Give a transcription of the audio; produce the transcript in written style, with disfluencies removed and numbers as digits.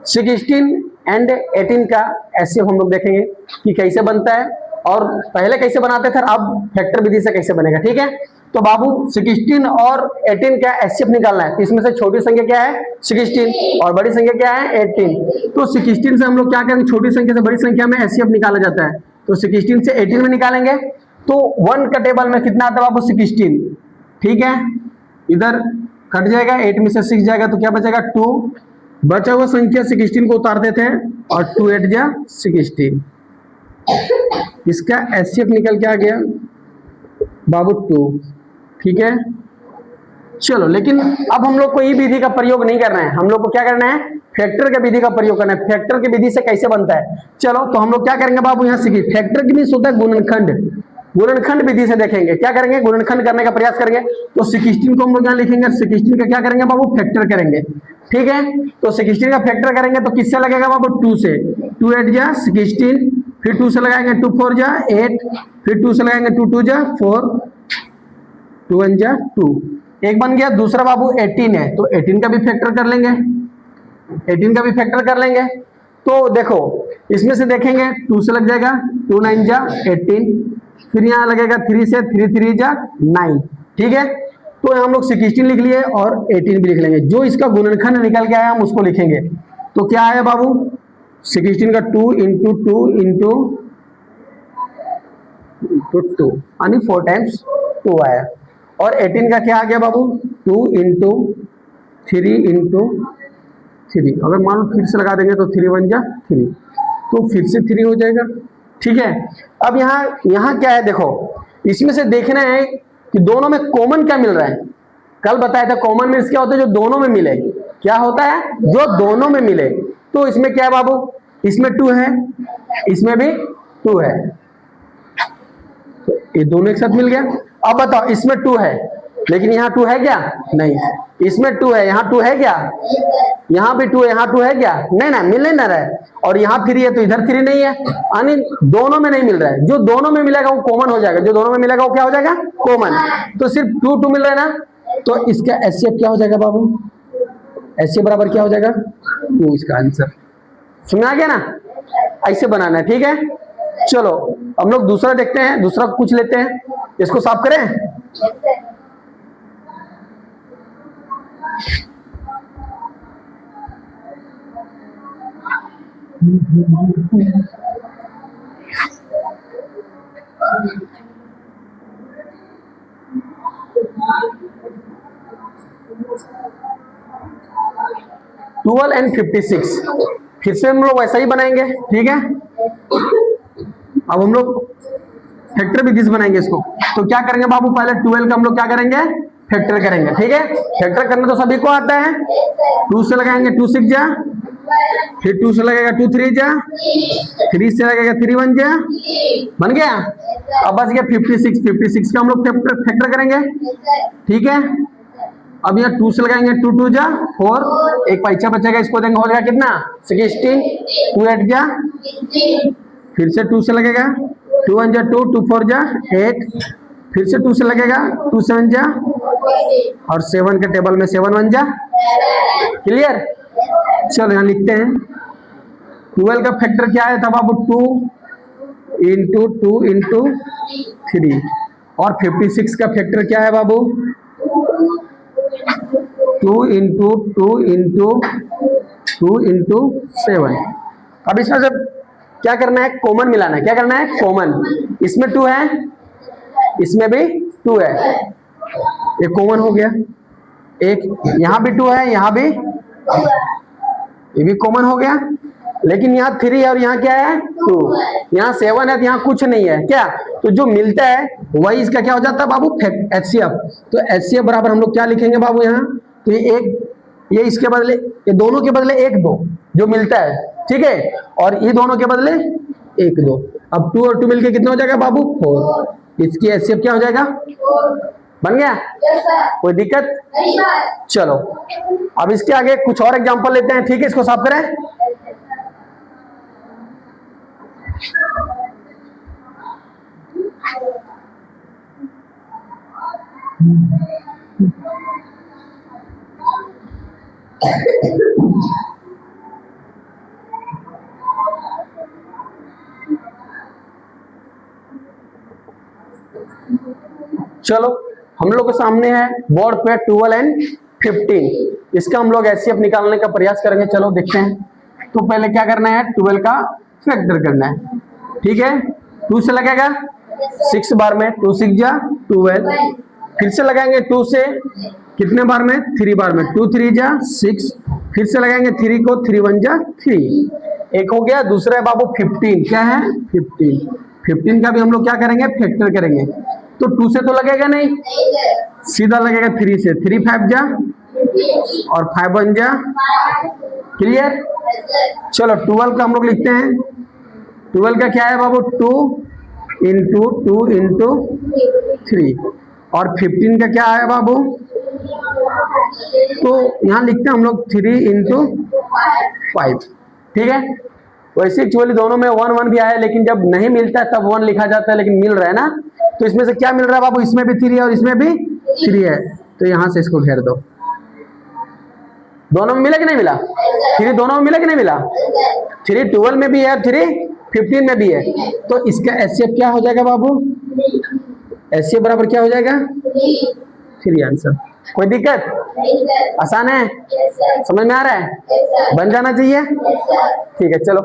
16 and 18 का HCF हम लोग देखेंगे कि कैसे बनता है, और पहले कैसे बनाते थे, अब फैक्टर विधि से कैसे बनेगा। ठीक है, तो बाबू 16 और 18 का एचसीएफ निकालना है। इसमें से छोटी संख्या क्या है 16 और बड़ी संख्या क्या है 18। तो 16 से हम लोग क्या करेंगे, छोटी संख्या से बड़ी संख्या में एचसीएफ निकाला जाता है। तो 16 से 18 में निकालेंगे तो 1 का टेबल में कितना आता है बाबू 16। ठीक है, इधर कट जाएगा, 8 में से 6 जाएगा तो क्या बचेगा 2। बचा हुआ संख्या 16 को उतार देते हैं और 2 8 जा 16। इसका एचसीएफ निकल के आ गया बाबू 2। ठीक है, चलो, लेकिन अब हम लोग को ये विधि का प्रयोग नहीं करना है, हम लोग को क्या करना है, फैक्टर के विधि का प्रयोग करना है। फैक्टर की विधि से कैसे बनता है, चलो तो हम लोग क्या करेंगे बाबू, यहाँ सीखिए। फैक्टर की मीन्स होता है गुणनखंड। गुणनखंड विधि से देखेंगे, क्या करेंगे, गुणनखंड करने का प्रयास करेंगे। तो 16 को हम लोग यहाँ लिखेंगे, 16 का क्या करेंगे बाबू, फैक्टर करेंगे। ठीक है, तो 16 का फैक्टर करेंगे तो किससे लगेगा बाबू, 2 से। 2 8 जा 16, फिर 2 से लगाएंगे 2 4 जा 8, फिर 2 से लगाएंगे 2 2 जा 4, 2 1 जा 2, एक बन गया। दूसरा बाबू 18 है तो 18 का भी फैक्टर कर लेंगे, 18 का भी फैक्टर कर लेंगे। तो देखो इसमें से देखेंगे 2 से लग जाएगा, 2 9 जा 18, फिर यहाँ लगेगा 3 से, 3 3 जा 9। ठीक है, तो हम लोग 16 लिख लिए और 18 भी लिख लेंगे। जो इसका गुणनखंड निकल के आया हम उसको लिखेंगे। तो क्या आया बाबू, 16 का 2 इंटू 2 इंटू 2 यानी 4 टाइम्स 2 आया। और 18 का क्या आ गया बाबू, 2 इंटू 3 इंटू 3। अगर मान लो फिर से लगा देंगे तो 3 1 जा 3, तो फिर से 3 हो जाएगा। ठीक है, अब यहाँ क्या है देखो, इसमें से देखना है कि दोनों में कॉमन क्या मिल रहा है। कल बताया था कॉमन मीन्स क्या होता है, जो दोनों में मिले। क्या होता है, जो दोनों में मिले। तो इसमें क्या है बाबू, इसमें 2 है, इसमें भी 2 है, तो ये दोनों एक साथ मिल गया। अब बताओ इसमें 2 है लेकिन यहाँ 2 है क्या, नहीं। इसमें 2 है, यहाँ 2 है क्या, यहाँ भी 2 है, यहाँ 2 है क्या, नहीं ना, मिल नहीं रहा है। और यहाँ 3 है तो इधर 3 नहीं है, यानी दोनों में नहीं मिल रहा है। जो दोनों में मिलेगा वो कॉमन हो जाएगा, जो दोनों में मिलेगा वो क्या हो जाएगा, कॉमन। तो सिर्फ 2 2 मिल रहा है ना, तो इसका एचसीएफ क्या हो जाएगा बाबू, एचसीएफ बराबर क्या हो जाएगा 2। इसका आंसर समझ आ गया ना, ऐसे बनाना है। ठीक है, चलो हम लोग दूसरा देखते हैं, दूसरा कुछ लेते हैं, इसको साफ करें। 12 एंड 56 फिर से हम लोग वैसा ही बनाएंगे। ठीक है, अब हम लोग फैक्टर विधि से बनाएंगे इसको। तो क्या करेंगे बाबू, पहले 12 का हम लोग क्या करेंगे, फैक्टर करेंगे। ठीक है, फैक्टर करना तो सभी को आता है। 2 से लगाएंगे 2 6 जा, फिर 2 से लगेगा 2 3 जा, 3 से लगेगा 3 1 जा, बन गया। अब बच गया 56। 56 का हम लोग फैक्टर करेंगे। ठीक है, अब यहाँ 2 से लगाएंगे 2 2 जा 4, एक पैसा बचेगा, इसको देंगे, हो जाएगा कितना 16, 2 8 जा, फिर से 2 से लगेगा 2 1 जा 2, 2 4 जा 8, फिर से 2 से लगेगा 2 7 जा, और 7 के टेबल में 7 1 जा। क्लियर, चलो यहाँ लिखते हैं। 12 का फैक्टर क्या आया था बाबू, 2 इंटू 2 इंटू 3, और 56 का फैक्टर क्या है बाबू, 2 इंटू 2 इंटू 2 इंटू 7। अब इसमें से क्या करना है, कॉमन मिलाना है। क्या करना है, कॉमन। इसमें 2 है, इसमें भी 2 है, एक कॉमन हो गया। एक यहाँ भी 2 है, यहाँ भी, ये भी कॉमन हो गया। लेकिन यहाँ 3 है और यहाँ क्या है 2, यहाँ 7 है तो यहाँ कुछ नहीं है क्या, तो जो मिलता है वही इसका क्या हो जाता है बाबू, एचसीएफ। तो एचसीएफ बराबर हम लोग क्या लिखेंगे बाबू यहाँ, तो ये एक, ये इसके बदले, ये दोनों के बदले 1 2 जो मिलता है। ठीक है, और ये दोनों के बदले 1 2। अब 2 और 2 मिलके कितना हो जाएगा बाबू 4। इसकी एचसीएफ क्या हो जाएगा, बन गया। कोई दिक्कत, चलो अब इसके आगे कुछ और एग्जांपल लेते हैं। ठीक है, इसको साफ करें। चलो हम लोग के सामने है बोर्ड पे 12 एंड 15, इसका हम लोग एचसीएफ निकालने का प्रयास करेंगे। चलो देखते हैं। तो पहले क्या करना है, 12 का फैक्टर करना है, ठीक है। 2 से लगेगा 6 बार में, 2 6 जा 12, फिर से लगाएंगे 2 से कितने बार में, 3 बार में, 2 3 जा 6, फिर से लगाएंगे 3 को, 3 1 जा 3, एक हो गया। दूसरा है बाबू 15, क्या है 15, 15 का भी हम लोग क्या करेंगे, फैक्टर करेंगे। तो 2 से तो लगेगा नहीं, सीधा लगेगा 3 से, 3 5 जा और 5 1 जा, क्लियर। चलो 12 का हम लोग लिखते हैं, 12 का क्या है बाबू, 2 इंटू 2 इंटू 3, और 15 का क्या है बाबू, तो यहां लिखते हैं हम लोग 3 इंटू 5, ठीक है। वैसे एक्चुअली दोनों में 1 1 भी आया है, लेकिन जब नहीं मिलता है तब 1 लिखा जाता है, लेकिन मिल रहा है ना। तो इसमें से क्या मिल रहा है बाबू, इसमें भी 3 है और इसमें भी 3 है, तो यहां से इसको घेर दो। दोनों में मिला कि नहीं मिला, 3 दोनों में मिला कि नहीं मिला, 3 12 में भी है, 3 15 में भी है। तो इसका एचसीएफ क्या हो जाएगा बाबू, एचसीएफ बराबर क्या हो जाएगा, 3 आंसर। कोई दिक्कत, आसान है, समझ में आ रहा है, बन जाना चाहिए, ठीक है। चलो